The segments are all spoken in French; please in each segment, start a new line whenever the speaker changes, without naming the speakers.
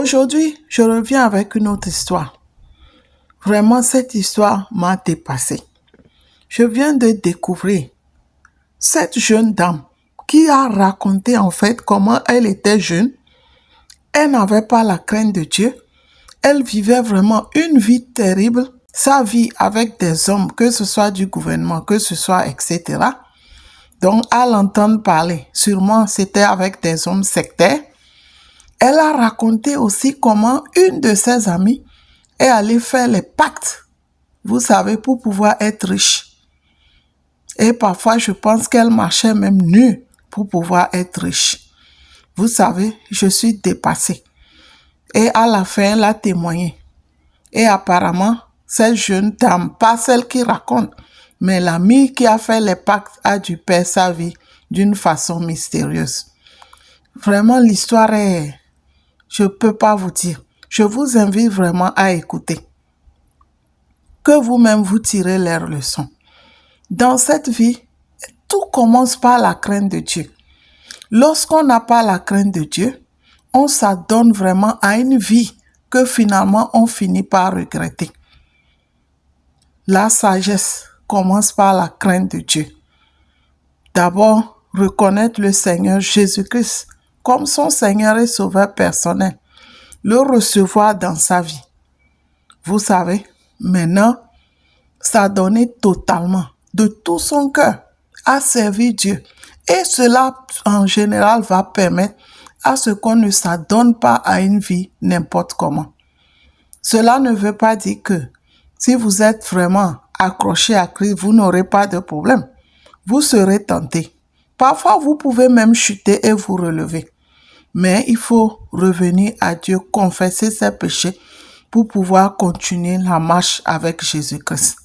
Aujourd'hui, je reviens avec une autre histoire. Vraiment, cette histoire m'a dépassée. Je viens de découvrir cette jeune dame qui a raconté en fait comment elle était jeune. Elle n'avait pas la crainte de Dieu. Elle vivait vraiment une vie terrible. Sa vie avec des hommes, que ce soit du gouvernement, que ce soit etc. Donc, à l'entendre parler, sûrement c'était avec des hommes sectaires. Elle a raconté aussi comment une de ses amies est allée faire les pactes, vous savez, pour pouvoir être riche. Et parfois, je pense qu'elle marchait même nue pour pouvoir être riche. Vous savez, je suis dépassée. Et à la fin, elle a témoigné. Et apparemment, cette jeune dame, pas celle qui raconte, mais l'amie qui a fait les pactes a dû perdre sa vie d'une façon mystérieuse. Vraiment, l'histoire est... Je ne peux pas vous dire. Je vous invite vraiment à écouter. Que vous-même vous tirez leurs leçons. Dans cette vie, tout commence par la crainte de Dieu. Lorsqu'on n'a pas la crainte de Dieu, on s'adonne vraiment à une vie que finalement on finit par regretter. La sagesse commence par la crainte de Dieu. D'abord, reconnaître le Seigneur Jésus-Christ comme son Seigneur et Sauveur personnel. Le recevoir dans sa vie. Vous savez, maintenant, s'adonner totalement, de tout son cœur, à servir Dieu. Et cela, en général, va permettre à ce qu'on ne s'adonne pas à une vie n'importe comment. Cela ne veut pas dire que si vous êtes vraiment accroché à Christ, vous n'aurez pas de problème. Vous serez tenté. Parfois, vous pouvez même chuter et vous relever. Mais il faut revenir à Dieu, confesser ses péchés pour pouvoir continuer la marche avec Jésus-Christ.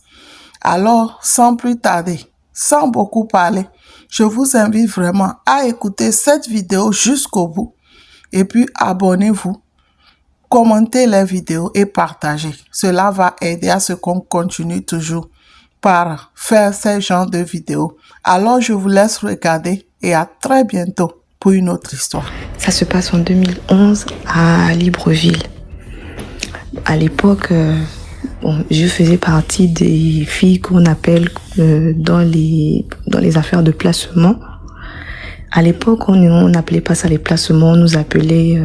Alors, sans plus tarder, sans beaucoup parler, je vous invite vraiment à écouter cette vidéo jusqu'au bout et puis abonnez-vous, commentez les vidéos et partagez. Cela va aider à ce qu'on continue toujours par faire ce genre de vidéos. Alors, je vous laisse regarder et à très bientôt pour une autre histoire.
Ça se passe en 2011 à Libreville. À l'époque, je faisais partie des filles qu'on appelle dans les affaires de placement. À l'époque, on n'appelait pas ça les placements, on nous appelait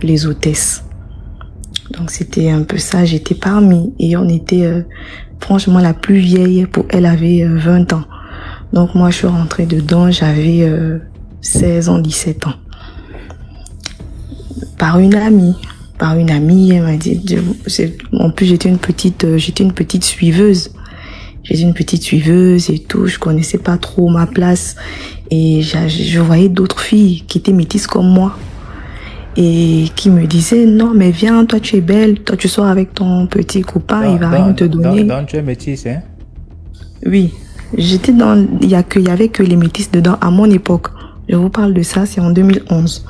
les hôtesses. Donc c'était un peu ça, j'étais parmi et on était franchement la plus vieille, elle avait 20 ans. Donc moi je suis rentrée dedans, j'avais 16 ans, 17 ans. Par une amie, elle m'a dit, en plus j'étais une petite suiveuse. J'étais une petite suiveuse et tout, je connaissais pas trop ma place et je voyais d'autres filles qui étaient métisses comme moi et qui me disaient non mais viens, toi tu es belle, toi tu sors avec ton petit copain, il va rien te donner.
Donc tu es métisse, hein?
Oui, j'étais il y avait que les métisses dedans à mon époque. Je vous parle de ça, c'est en 2011.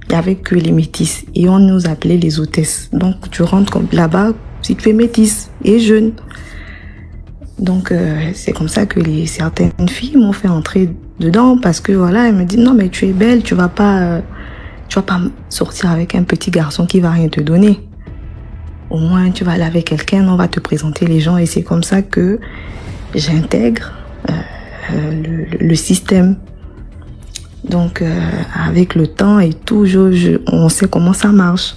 Il y avait que les métisses et on nous appelait les hôtesses. Donc tu rentres comme là-bas si tu es métisse et jeune. Donc c'est comme ça que certaines filles m'ont fait entrer dedans parce que voilà, elles me disent non mais tu es belle, tu vas pas sortir avec un petit garçon qui va rien te donner. Au moins tu vas aller avec quelqu'un, on va te présenter les gens et c'est comme ça que j'intègre le système. Donc avec le temps et tout, on sait comment ça marche.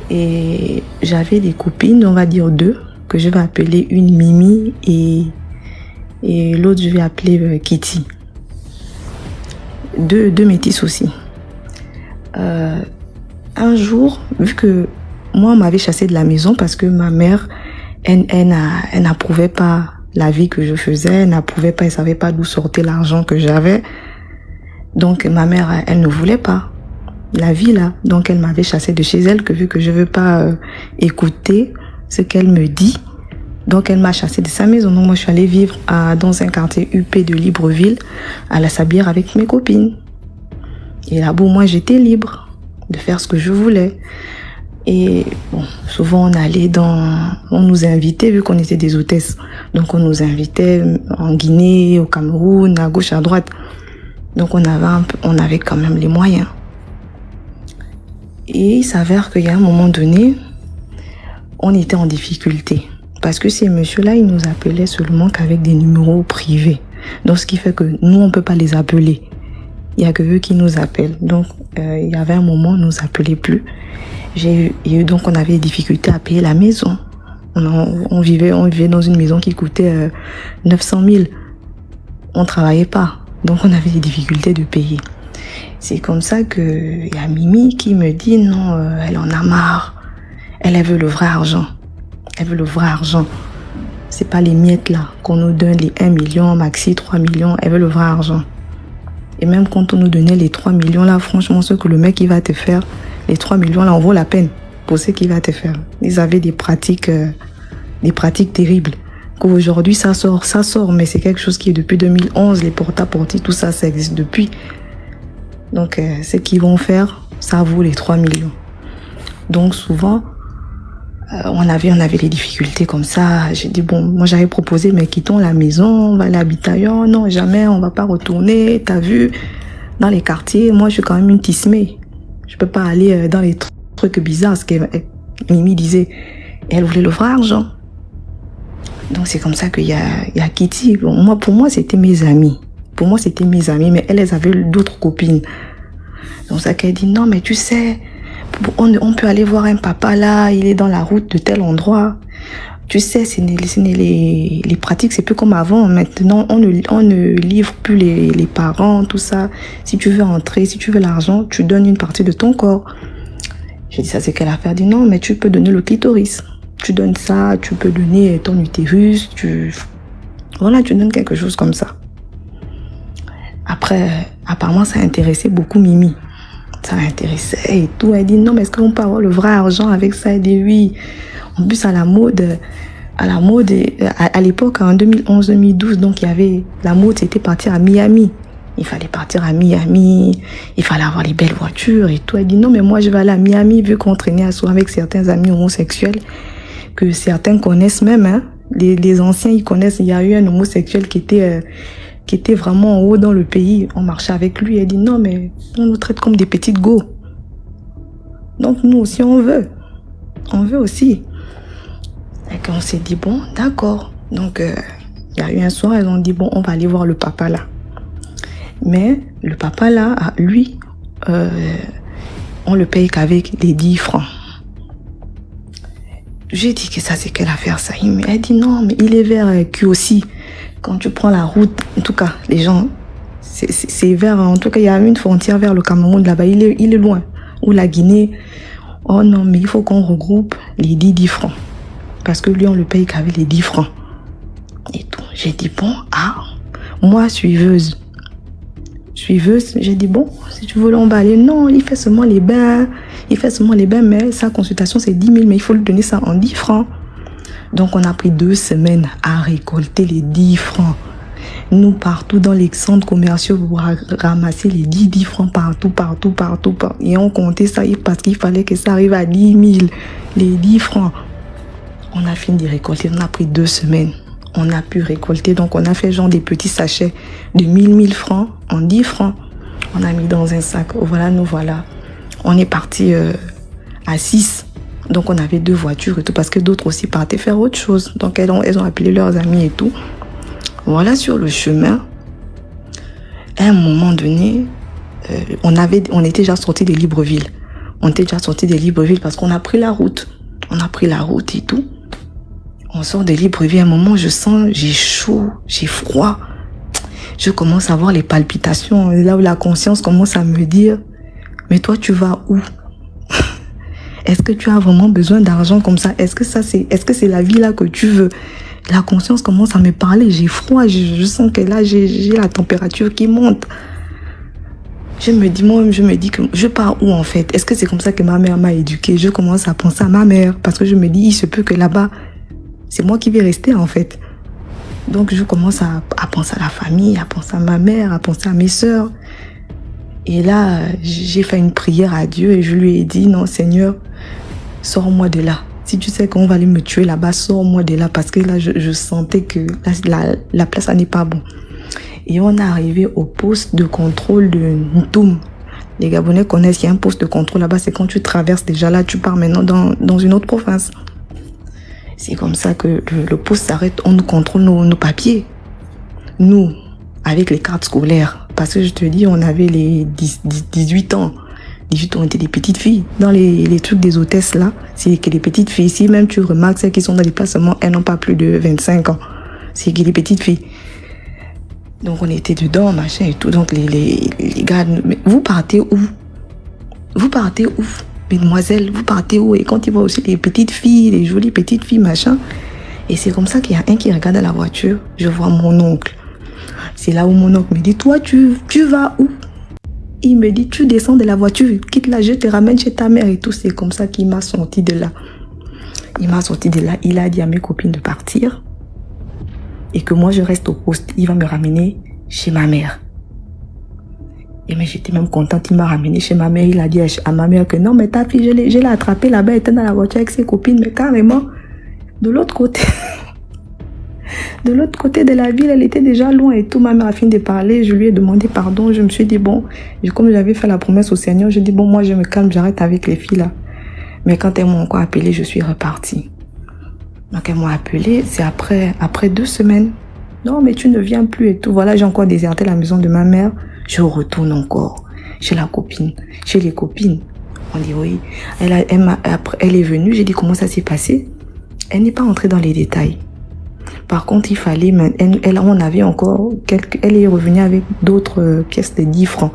Et j'avais des copines, on va dire 2, que je vais appeler une Mimi et l'autre je vais appeler Kitty. Deux métisses aussi. Un jour, vu que moi on m'avait chassée de la maison parce que ma mère, elle n'approuvait pas la vie que je faisais, elle n'approuvait pas, elle savait pas d'où sortait l'argent que j'avais. Donc ma mère, elle ne voulait pas la vie là. Donc elle m'avait chassée de chez elle, que vu que je veux pas écouter ce qu'elle me dit. Donc elle m'a chassée de sa maison. Donc moi je suis allée vivre dans un quartier UP de Libreville, à la Sablière avec mes copines. Et là-bas moi j'étais libre de faire ce que je voulais. Et bon, souvent on nous invitait, vu qu'on était des hôtesses. Donc on nous invitait en Guinée, au Cameroun, à gauche, à droite. Donc on avait quand même les moyens. Et il s'avère qu'il y a un moment donné, on était en difficulté. Parce que ces messieurs-là, ils nous appelaient seulement qu'avec des numéros privés. Donc, ce qui fait que nous, on ne peut pas les appeler. Il n'y a que eux qui nous appellent. Donc, il y avait un moment, on ne nous appelait plus. Donc, on avait des difficultés à payer la maison. On vivait dans une maison qui coûtait 900 000. On ne travaillait pas. Donc, on avait des difficultés de payer. C'est comme ça qu'il y a Mimi qui me dit non, elle en a marre. Elle veut le vrai argent. Elle veut le vrai argent. C'est pas les miettes là qu'on nous donne, les 1 million, maxi 3 millions. Elle veut le vrai argent. Et même quand on nous donnait les 3 millions là, franchement, ce que le mec il va te faire, les 3 millions là, on vaut la peine pour ce qu'il va te faire. Ils avaient des pratiques terribles. Qu'aujourd'hui ça sort, mais c'est quelque chose qui est depuis 2011, les porte-à-porte, tout ça, ça existe depuis. Donc, ce qu'ils vont faire, ça vaut les 3 millions. Donc, souvent, on avait des difficultés comme ça. J'ai dit, bon, moi j'avais proposé, mais quittons la maison, on va aller habiter ailleurs. Non, jamais, on va pas retourner. T'as vu, dans les quartiers, moi je suis quand même une tismée. Je peux pas aller dans les trucs bizarres, ce que Mimi disait. Elle voulait le vrai argent. Donc c'est comme ça qu'il y a Kitty. Bon, pour moi, c'était mes amis. Pour moi, c'était mes amis, mais elles avaient d'autres copines. Donc ça qu'elle dit, non, mais tu sais, on peut aller voir un papa là, il est dans la route de tel endroit. Tu sais, les pratiques, c'est plus comme avant. Maintenant, on ne livre plus les parents, tout ça. Si tu veux entrer, si tu veux l'argent, tu donnes une partie de ton corps. J'ai dit ça, c'est quelle affaire? Elle dit non, mais tu peux donner le clitoris. Tu donnes ça, tu peux donner ton utérus, voilà, tu donnes quelque chose comme ça. Après, apparemment, ça intéressait beaucoup Mimi. Ça l'intéressait et tout. Elle dit non, mais est-ce qu'on peut avoir le vrai argent avec ça? Elle dit oui. En plus, à l'époque, en 2011-2012, donc il y avait la mode, c'était partir à Miami. Il fallait partir à Miami, il fallait avoir les belles voitures et tout. Elle dit non, mais moi je vais aller à Miami, vu qu'on traînait à soi avec certains amis homosexuels, que certains connaissent même, hein. Les anciens, ils connaissent. Il y a eu un homosexuel qui était vraiment en haut dans le pays. On marchait avec lui. Elle dit non, mais on nous traite comme des petites go. Donc nous aussi, on veut. On veut aussi. Et qu'on s'est dit, bon, d'accord. Donc, il y a eu un soir, elles ont dit, bon, on va aller voir le papa là. Mais le papa là, lui, on le paye qu'avec les 10 francs. J'ai dit que ça, c'est quelle affaire ça? Elle dit non, mais il est vers QOC. Quand tu prends la route, en tout cas, les gens, c'est vers, en tout cas, il y a une frontière vers le Cameroun là-bas, il est loin. Ou la Guinée. Oh non, mais il faut qu'on regroupe les 10 francs. Parce que lui, on le paye qu'avec les 10 francs. Et tout. J'ai dit, bon, moi, suiveuse, j'ai dit, bon, si tu veux, on va aller. Non, il fait seulement les bains. Mais sa consultation, c'est 10 000, mais il faut lui donner ça en 10 francs. Donc, on a pris 2 semaines à récolter les 10 francs. Nous, partout dans les centres commerciaux, pour ramasser les 10 francs partout. Et on comptait ça parce qu'il fallait que ça arrive à 10 000, les 10 francs. On a fini de récolter, on a pris 2 semaines. On a pu récolter, donc on a fait genre des petits sachets de 1000 francs en 10 francs. On a mis dans un sac. Voilà, nous voilà. On est parti à 6. Donc on avait 2 voitures et tout, parce que d'autres aussi partaient faire autre chose. Donc elles ont appelé leurs amis et tout. Voilà, sur le chemin, à un moment donné, on était déjà sortis de Libreville. Parce qu'on a pris la route. Et tout. On sort de Libreville, à un moment, je sens, j'ai chaud, j'ai froid. Je commence à avoir les palpitations, là où la conscience commence à me dire, mais toi, tu vas où? Est-ce que tu as vraiment besoin d'argent comme ça? Est-ce que c'est la vie là que tu veux? La conscience commence à me parler, j'ai froid, je sens que là, j'ai la température qui monte. Je me dis que je pars où en fait? Est-ce que c'est comme ça que ma mère m'a éduquée? Je commence à penser à ma mère, parce que je me dis, il se peut que là-bas, c'est moi qui vais rester en fait. Donc je commence à penser à la famille, à penser à ma mère, à penser à mes sœurs. Et là, j'ai fait une prière à Dieu et je lui ai dit, non Seigneur, sors-moi de là. Si tu sais qu'on va aller me tuer là-bas, sors-moi de là, parce que là, je sentais que la place, ça n'est pas bon. Et on est arrivé au poste de contrôle de Ntoum. Les Gabonais connaissent, il y a un poste de contrôle là-bas. C'est quand tu traverses déjà là, tu pars maintenant dans une autre province. C'est comme ça que le poste s'arrête. On nous contrôle nos papiers. Nous, avec les cartes scolaires. Parce que je te dis, on avait les 18 ans. 18 ans, on était des petites filles. Dans les trucs des hôtesses là, c'est que les petites filles. Si même tu remarques celles qui sont dans les placements, elles n'ont pas plus de 25 ans. C'est que les petites filles. Donc on était dedans, machin et tout. Donc les gars, mais vous partez où? Vous partez où? Mesdemoiselles, vous partez où? Et quand ils voient aussi les petites filles, les jolies petites filles, machin. Et c'est comme ça qu'il y a un qui regarde à la voiture. Je vois mon oncle. C'est là où mon oncle me dit, toi, tu vas où? Il me dit, tu descends de la voiture, quitte là, je te ramène chez ta mère et tout. C'est comme ça qu'il m'a sorti de là. Il m'a sorti de là. Il a dit à mes copines de partir. Et que moi, je reste au poste. Il va me ramener chez ma mère. Et mais j'étais même contente. Il m'a ramené chez ma mère. Il a dit à ma mère que non, mais ta fille, je l'ai attrapée là-bas. Elle était dans la voiture avec ses copines. Mais carrément, de l'autre côté, de l'autre côté de la ville, elle était déjà loin et tout. Ma mère a fini de parler. Je lui ai demandé pardon. Je me suis dit, bon, comme j'avais fait la promesse au Seigneur, je dis, bon, moi, je me calme, j'arrête avec les filles là. Mais quand elles m'ont encore appelé, je suis repartie. Donc, elles m'ont appelé. C'est après 2 semaines. Non, mais tu ne viens plus et tout. Voilà, j'ai encore déserté la maison de ma mère. Je retourne encore chez la copine, chez les copines. On dit oui. Elle est venue. J'ai dit comment ça s'est passé. Elle n'est pas entrée dans les détails. Par contre, il fallait, on avait encore elle est revenue avec d'autres pièces de 10 francs.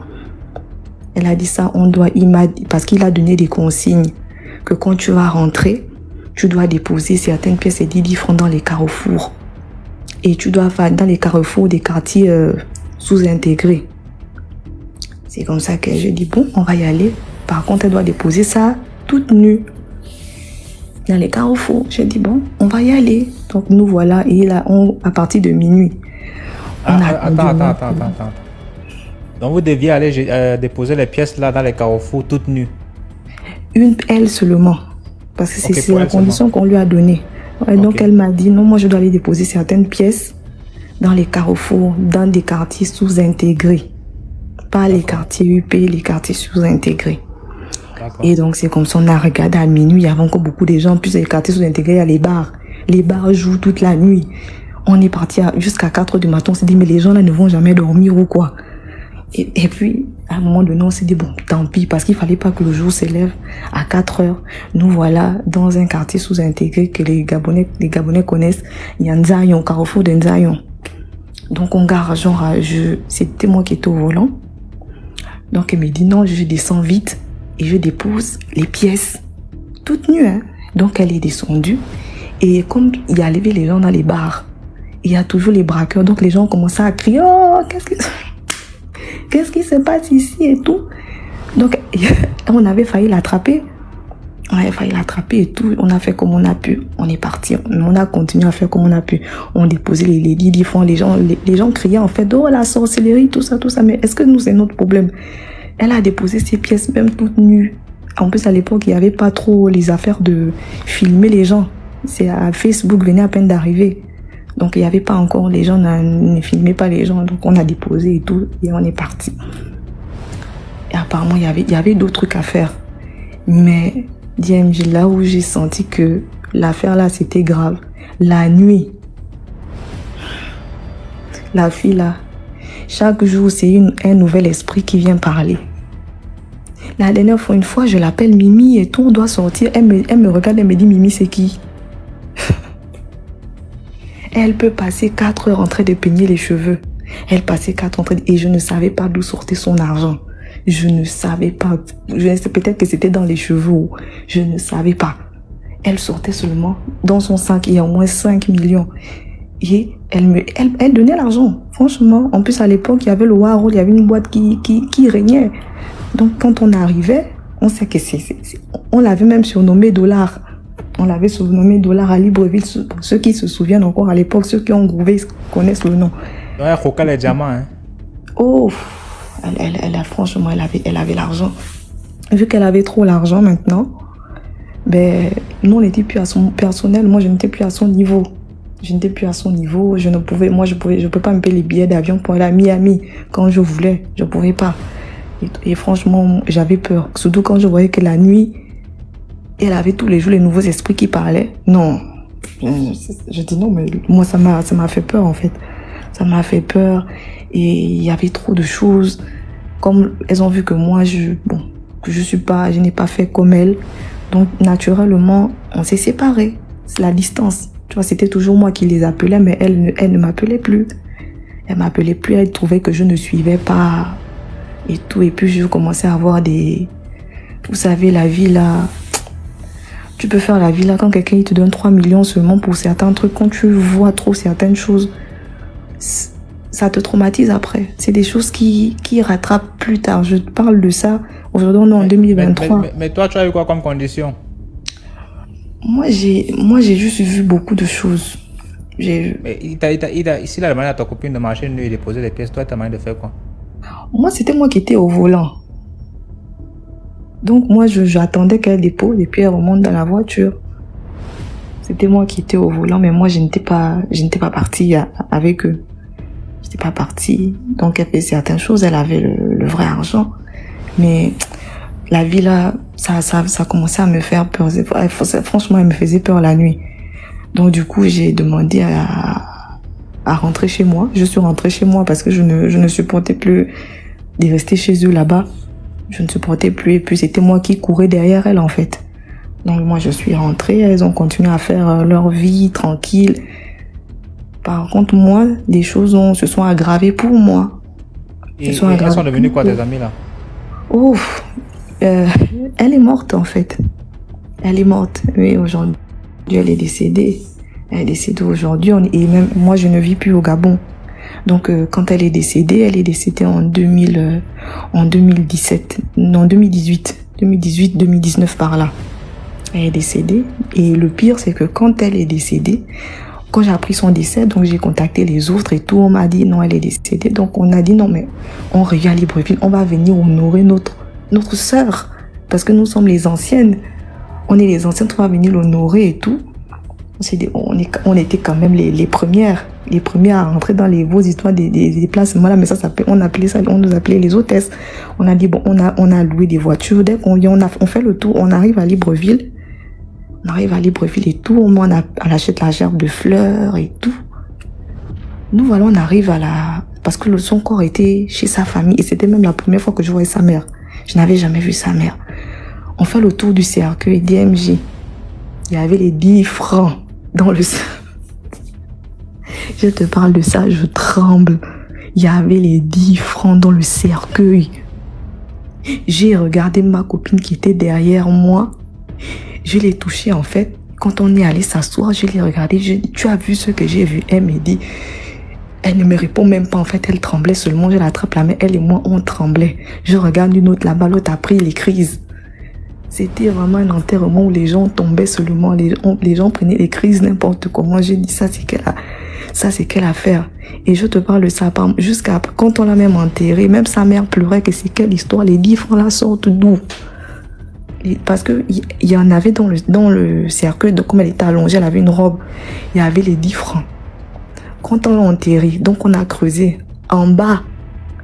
Elle a dit ça, parce qu'il a donné des consignes que quand tu vas rentrer, tu dois déposer certaines pièces de 10 francs dans les carrefours. Et tu dois faire dans les carrefours des quartiers sous-intégrés. C'est comme ça que j'ai dit, bon, on va y aller. Par contre, elle doit déposer ça toute nue dans les carrefours. J'ai dit, bon, on va y aller. Donc, nous voilà. Et là, à partir de minuit,
Attends. Donc, vous deviez aller déposer les pièces là dans les carrefours toutes nues.
Elle seulement. Parce que c'est la condition qu'on lui a donnée. Ouais, donc, elle m'a dit, non, moi, je dois aller déposer certaines pièces dans les carrefours, dans des quartiers sous-intégrés. Pas les quartiers UP, les quartiers sous-intégrés. Et donc, c'est comme ça, on a regardé à minuit, il y avait encore beaucoup de gens. Puis, les quartiers sous-intégrés, il y a les bars. Les bars jouent toute la nuit. On est parti jusqu'à 4 heures du matin. On s'est dit, mais les gens là ne vont jamais dormir ou quoi? Et puis, à un moment donné, on s'est dit, bon, tant pis, parce qu'il fallait pas que le jour s'élève à 4 heures. Nous voilà dans un quartier sous-intégré que les Gabonais connaissent. Il y a Nzayon, carrefour de Nzayon. Donc, on gare, c'était moi qui étais au volant. Donc, elle me dit, non, je descends vite et je dépose les pièces toutes nues, hein. Donc, elle est descendue. Et comme il y a levé les gens dans les bars, il y a toujours les braqueurs. Donc, les gens ont commencé à crier, oh, qu'est-ce qui se passe ici et tout. Donc, on avait failli l'attraper. Et tout. On a fait comme on a pu. On est parti. On a continué à faire comme on a pu. On déposait les 10 francs. Les gens criaient en fait, oh, la sorcellerie, tout ça. Mais est-ce que nous, c'est notre problème? Elle a déposé ses pièces même toutes nues. En plus, à l'époque, il n'y avait pas trop les affaires de filmer les gens. C'est à Facebook, venait à peine d'arriver. Donc, il n'y avait pas encore, les gens ne filmaient pas les gens. Donc, on a déposé et tout. Et on est parti. Et apparemment, il y avait d'autres trucs à faire. Mais, DMJ, là où j'ai senti que l'affaire là, c'était grave. La nuit. La fille là. Chaque jour, c'est un nouvel esprit qui vient parler. La dernière fois, une fois, je l'appelle Mimi et tout, on doit sortir. Elle me regarde, elle me dit, Mimi, c'est qui? Elle peut passer 4 heures en train de peigner les cheveux. Elle passait 4 heures et je ne savais pas d'où sortait son argent. Je ne savais pas. Peut-être que c'était dans les cheveux. Je ne savais pas. Elle sortait seulement. Dans son sac, il y a au moins 5 millions. Et elle donnait l'argent. Franchement, en plus à l'époque, il y avait le Waro, il y avait une boîte qui régnait. Donc quand on arrivait, on sait que on l'avait même surnommé Dollar. On l'avait surnommé Dollar à Libreville. Pour ceux qui se souviennent encore à l'époque, ceux qui ont grouvé connaissent le nom.
Ouais, Roca les diamants, hein.
Oh, franchement, elle avait l'argent. Vu qu'elle avait trop l'argent maintenant, ben, nous on n'était plus à son personnel. Moi, je n'étais plus à son niveau. Je peux pas me payer les billets d'avion pour aller à Miami quand je voulais. Je pouvais pas. Et franchement, j'avais peur. Surtout quand je voyais que la nuit, elle avait tous les jours les nouveaux esprits qui parlaient. Non. Je dis non, mais moi, ça m'a fait peur, en fait. Ça m'a fait peur. Et il y avait trop de choses. Comme elles ont vu que moi, je n'ai pas fait comme elles. Donc, naturellement, on s'est séparés. C'est la distance. Tu vois, c'était toujours moi qui les appelais, mais elle ne m'appelait plus. Elle m'appelait plus, elle trouvait que je ne suivais pas et tout. Et puis, je commençais à avoir des... Vous savez, la vie là... Tu peux faire la vie là quand quelqu'un il te donne 3 millions seulement pour certains trucs. Quand tu vois trop certaines choses, ça te traumatise après. C'est des choses qui rattrapent plus tard. Je te parle de ça. Aujourd'hui, on est en 2023.
Mais toi, tu as eu quoi comme condition?
Moi, j'ai juste vu beaucoup de choses.
Mais s'il a demandé à ta copine de marcher une nuit et de poser des pièces, toi, tu as demandé de faire quoi?
Moi, c'était moi qui étais au volant. Donc, moi, j'attendais qu'elle dépose et puis elle remonte dans la voiture. C'était moi qui étais au volant, mais moi, je n'étais pas partie avec eux. Je n'étais pas partie. Donc, elle faisait certaines choses. Elle avait le vrai argent. Mais la vie, là, ça commençait à me faire peur. Franchement, elle me faisait peur la nuit. Donc, du coup, j'ai demandé à rentrer chez moi. Je suis rentrée chez moi parce que je ne supportais plus de rester chez eux là-bas. Je ne supportais plus. Et puis, c'était moi qui courais derrière elle, en fait. Donc, moi, je suis rentrée. Elles ont continué à faire leur vie tranquille. Par contre, moi, les choses se sont aggravées pour moi.
Elles sont devenues quoi, tes amis, là?
Ouf. Elle est morte, en fait. Elle est morte. Oui, aujourd'hui, elle est décédée. Elle est décédée aujourd'hui. Et même moi, je ne vis plus au Gabon. Donc, quand elle est décédée en 2017. Non, 2018. 2019 par là. Elle est décédée. Et le pire, c'est que quand elle est décédée, quand j'ai appris son décès, donc j'ai contacté les autres et tout. On m'a dit non, elle est décédée. Donc, on a dit non, mais on revient à Libreville. On va venir honorer notre sœur. Parce que nous sommes les anciennes. On est les anciennes, on va venir l'honorer et tout. On était quand même les premières à rentrer dans vos histoires des placements là, mais on nous appelait les hôtesses. On a dit bon, on a loué des voitures. Dès qu'on vient, on fait le tour, on arrive à Libreville. Et tout, on achète la gerbe de fleurs et tout. Nous voilà, on arrive parce que son corps était chez sa famille et c'était même la première fois que je voyais sa mère. Je n'avais jamais vu sa mère. On fait le tour du cercueil DMJ. Il y avait les 10 francs dans le... Je te parle de ça, je tremble. Il y avait les 10 francs dans le cercueil. J'ai regardé ma copine qui était derrière moi. Je l'ai touchée en fait. Quand on est allé s'asseoir, je l'ai regardée. Tu as vu ce que j'ai vu? Elle me dit... Elle ne me répond même pas. En fait, elle tremblait seulement. Je l'attrape la main. Elle et moi, on tremblait. Je regarde une autre là-bas. L'autre a pris les crises. C'était vraiment un enterrement où les gens tombaient seulement. Les gens prenaient les crises n'importe comment. J'ai dit ça, c'est quelle affaire. Et je te parle de ça. Jusqu'à quand on l'a même enterré, même sa mère pleurait que c'est quelle histoire. Les 10 francs là sortent d'où? Parce que il y en avait dans le cercueil. Donc, comme elle était allongée, elle avait une robe. Il y avait les 10 francs. Quand on l'a enterré, donc on a creusé en bas,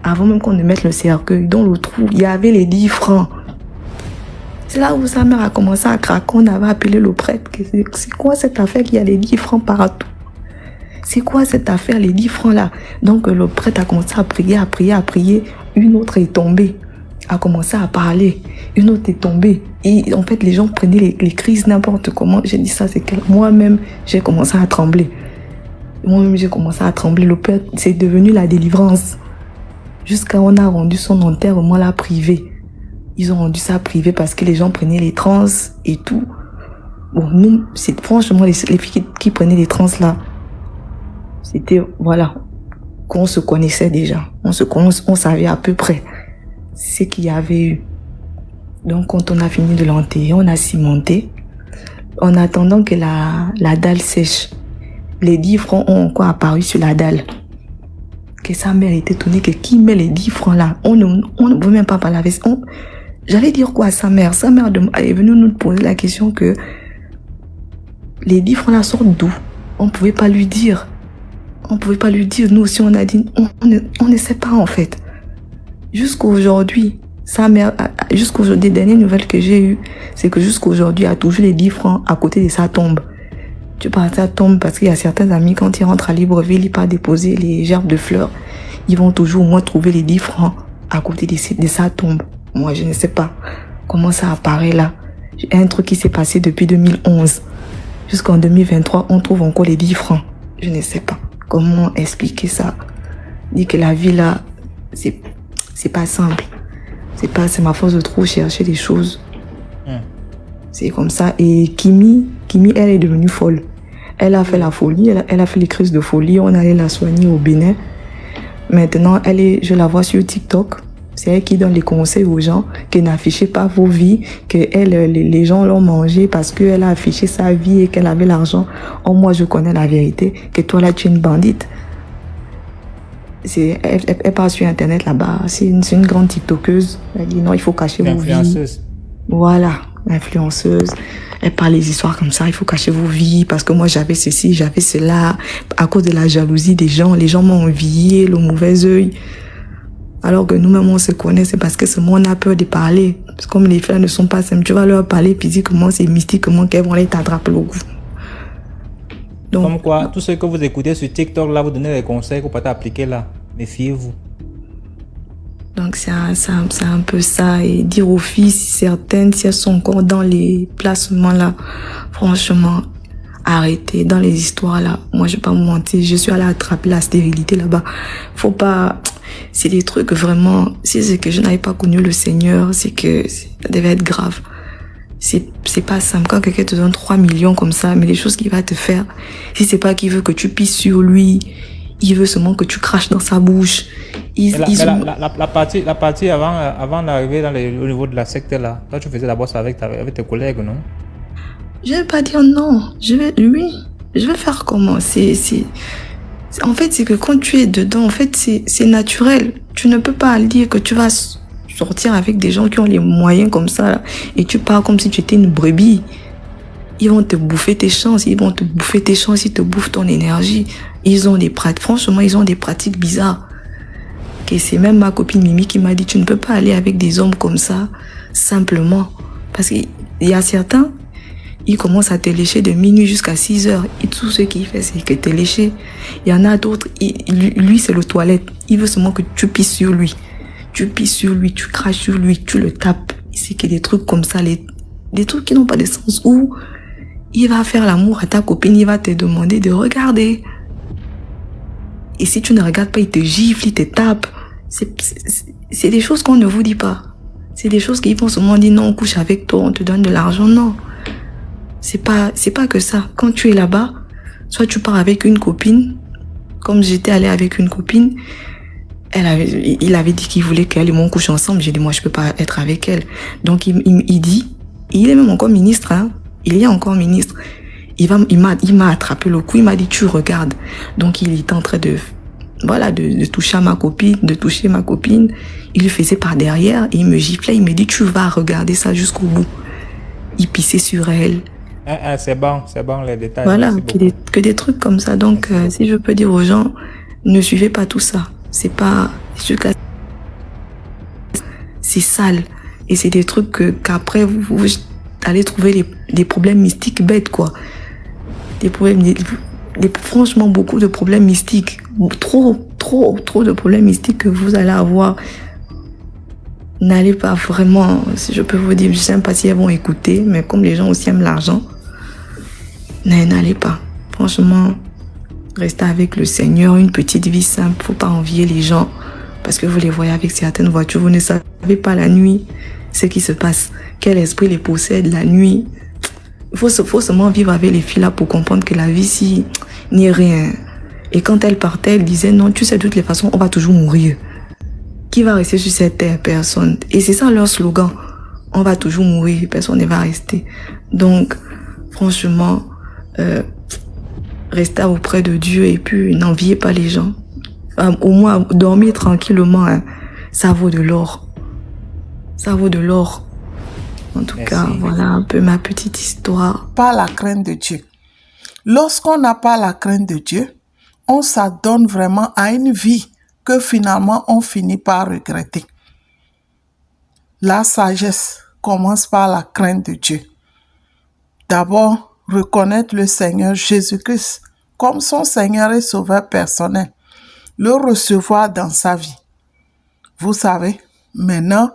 avant même qu'on ne mette le cercueil, dans le trou, il y avait les 10 francs. C'est là où sa mère a commencé à craquer. On avait appelé le prêtre. C'est quoi cette affaire qu'il y a les 10 francs partout? C'est quoi cette affaire, les 10 francs là? Donc le prêtre a commencé à prier. Une autre est tombée, a commencé à parler. Une autre est tombée. Et en fait, les gens prenaient les crises n'importe comment. J'ai dit ça, c'est que moi-même, j'ai commencé à trembler. Le père, c'est devenu la délivrance. Jusqu'à on a rendu son enterrement là privé. Ils ont rendu ça privé parce que les gens prenaient les trans et tout. Bon, nous, c'est franchement les filles qui prenaient les trans là. C'était, voilà, qu'on se connaissait déjà. On savait à peu près ce qu'il y avait eu. Donc, quand on a fini de l'enterrer, on a cimenté. En attendant que la dalle sèche. Les 10 francs ont encore apparu sur la dalle. Que sa mère était étonnée que qui met les 10 francs là? On ne veut même pas parler avec ça. J'allais dire quoi à sa mère? Sa mère est venue nous poser la question que les 10 francs là sortent d'où? On ne pouvait pas lui dire. Nous aussi on a dit, on ne sait pas en fait. Jusqu'à aujourd'hui, Sa mère, jusqu'aujourd'hui, les dernières nouvelles que j'ai eues, c'est que jusqu'aujourd'hui, elle a toujours les 10 francs à côté de sa tombe. Tu parles de sa tombe parce qu'il y a certains amis, quand ils rentrent à Libreville, ils partent déposer les gerbes de fleurs. Ils vont toujours au moins trouver les 10 francs à côté de sa tombe. Moi, je ne sais pas comment ça apparaît là. Un truc qui s'est passé depuis 2011. Jusqu'en 2023, on trouve encore les 10 francs. Je ne sais pas comment expliquer ça. Dire que la vie là, c'est pas simple. C'est ma force de trop chercher des choses. C'est comme ça. Et Kimi, elle est devenue folle. Elle a fait la folie, elle a fait les crises de folie. On allait la soigner au Bénin. Maintenant, je la vois sur TikTok. C'est elle qui donne les conseils aux gens, que n'affichez pas vos vies, que les gens l'ont mangé parce qu'elle a affiché sa vie et qu'elle avait l'argent. Oh, moi, je connais la vérité, que toi, là, tu es une bandite. Elle part sur Internet là-bas. C'est une grande TikTokeuse. Elle dit non, il faut cacher vos vies. Voilà, influenceuse. Elle parle des histoires comme ça, il faut cacher vos vies parce que moi j'avais ceci, j'avais cela. À cause de la jalousie des gens, les gens m'ont envié, le mauvais œil. Alors que nous-mêmes on se connaît, c'est parce que ce monde a peur de parler. Parce que comme les frères ne sont pas simples, tu vas leur parler puis dire comment c'est mystiquement qu'elles vont aller t'attraper le goût.
Donc, comme quoi, tout ce que vous écoutez sur TikTok, là, vous donnez des conseils que vous pouvez appliquer là. Méfiez-vous.
Donc c'est un peu ça. Et dire aux filles, certaines, si elles sont encore dans les placements là, franchement, arrêtez. Dans les histoires là, moi je vais pas me mentir, je suis allée attraper la stérilité là-bas. Faut pas... C'est des trucs vraiment... Si c'est que je n'avais pas connu le Seigneur, c'est que ça devait être grave. C'est pas simple. Quand quelqu'un te donne 3 millions comme ça, mais les choses qu'il va te faire, si c'est pas qu'il veut que tu pisses sur lui, il veut seulement que tu craches dans sa bouche.
La partie avant d'arriver au niveau de la secte là, toi tu faisais d'abord ça avec tes collègues, non?
Je vais pas dire non. Je vais faire comment? En fait, c'est que quand tu es dedans, en fait, c'est naturel. Tu ne peux pas dire que tu vas sortir avec des gens qui ont les moyens comme ça là, et tu pars comme si tu étais une brebis. Ils vont te bouffer tes chances, ils te bouffent ton énergie. Franchement, ils ont des pratiques bizarres. Et c'est même ma copine Mimi qui m'a dit, tu ne peux pas aller avec des hommes comme ça, simplement. Parce qu'il y a certains, ils commencent à te lécher de minuit jusqu'à 6 heures. Et tout ce qu'il fait, c'est que te lécher. Il y en a d'autres, lui, c'est le toilette. Il veut seulement que tu pisses sur lui. Tu pisses sur lui, tu craches sur lui, tu le tapes. C'est que des trucs comme ça, des trucs qui n'ont pas de sens. Où il va faire l'amour à ta copine, il va te demander de regarder. Et si tu ne regardes pas, il te gifle, il te tape. C'est des choses qu'on ne vous dit pas. C'est des choses qu'ils vont seulement dire non, on couche avec toi, on te donne de l'argent. Non. C'est pas que ça. Quand tu es là-bas, soit tu pars avec une copine, comme j'étais allée avec une copine, il avait dit qu'il voulait qu'elle et moi on couche ensemble. J'ai dit moi je peux pas être avec elle. Donc il dit, il est même encore ministre, hein. Il est encore ministre. Il m'a attrapé le cou, il m'a dit tu regardes. Donc il était en train de toucher ma copine. Il le faisait par derrière et il me giflait, il me dit tu vas regarder ça jusqu'au bout. Il pissait sur elle.
C'est bon les détails.
Voilà, que des trucs comme ça. Donc si je peux dire aux gens, ne suivez pas tout ça. C'est sale. Et c'est des trucs qu'après vous allez trouver des problèmes mystiques bêtes, quoi. Franchement, beaucoup de problèmes mystiques. Trop de problèmes mystiques que vous allez avoir. N'allez pas vraiment, si je peux vous dire, je ne sais pas si elles vont écouter, mais comme les gens aussi aiment l'argent, n'allez pas. Franchement, restez avec le Seigneur, une petite vie simple. Faut pas envier les gens parce que vous les voyez avec certaines voitures. Vous ne savez pas la nuit ce qui se passe. Quel esprit les possède la nuit. Il faut seulement vivre avec les filles là pour comprendre que la vie ici n'est rien. Et quand elle partait, elle disait non, tu sais, de toutes les façons, on va toujours mourir. Qui va rester sur cette terre? Personne. Et c'est ça leur slogan. On va toujours mourir, personne ne va rester. Donc, franchement, restez auprès de Dieu et puis n'enviez pas les gens. Au moins, dormir tranquillement, hein, ça vaut de l'or. Ça vaut de l'or. En tout cas, voilà un peu ma petite histoire.
Pas la crainte de Dieu. Lorsqu'on n'a pas la crainte de Dieu, on s'adonne vraiment à une vie que finalement on finit par regretter. La sagesse commence par la crainte de Dieu. D'abord, reconnaître le Seigneur Jésus-Christ comme son Seigneur et Sauveur personnel. Le recevoir dans sa vie. Vous savez, maintenant,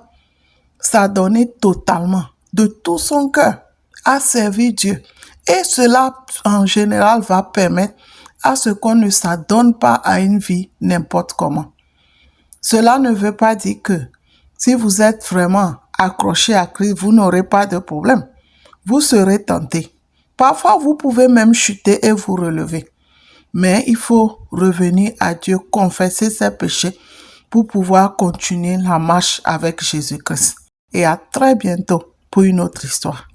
s'adonner totalement, de tout son cœur, à servir Dieu. Et cela, en général, va permettre à ce qu'on ne s'adonne pas à une vie n'importe comment. Cela ne veut pas dire que si vous êtes vraiment accroché à Christ, vous n'aurez pas de problème. Vous serez tenté. Parfois, vous pouvez même chuter et vous relever. Mais il faut revenir à Dieu, confesser ses péchés pour pouvoir continuer la marche avec Jésus-Christ. Et à très bientôt pour une autre histoire.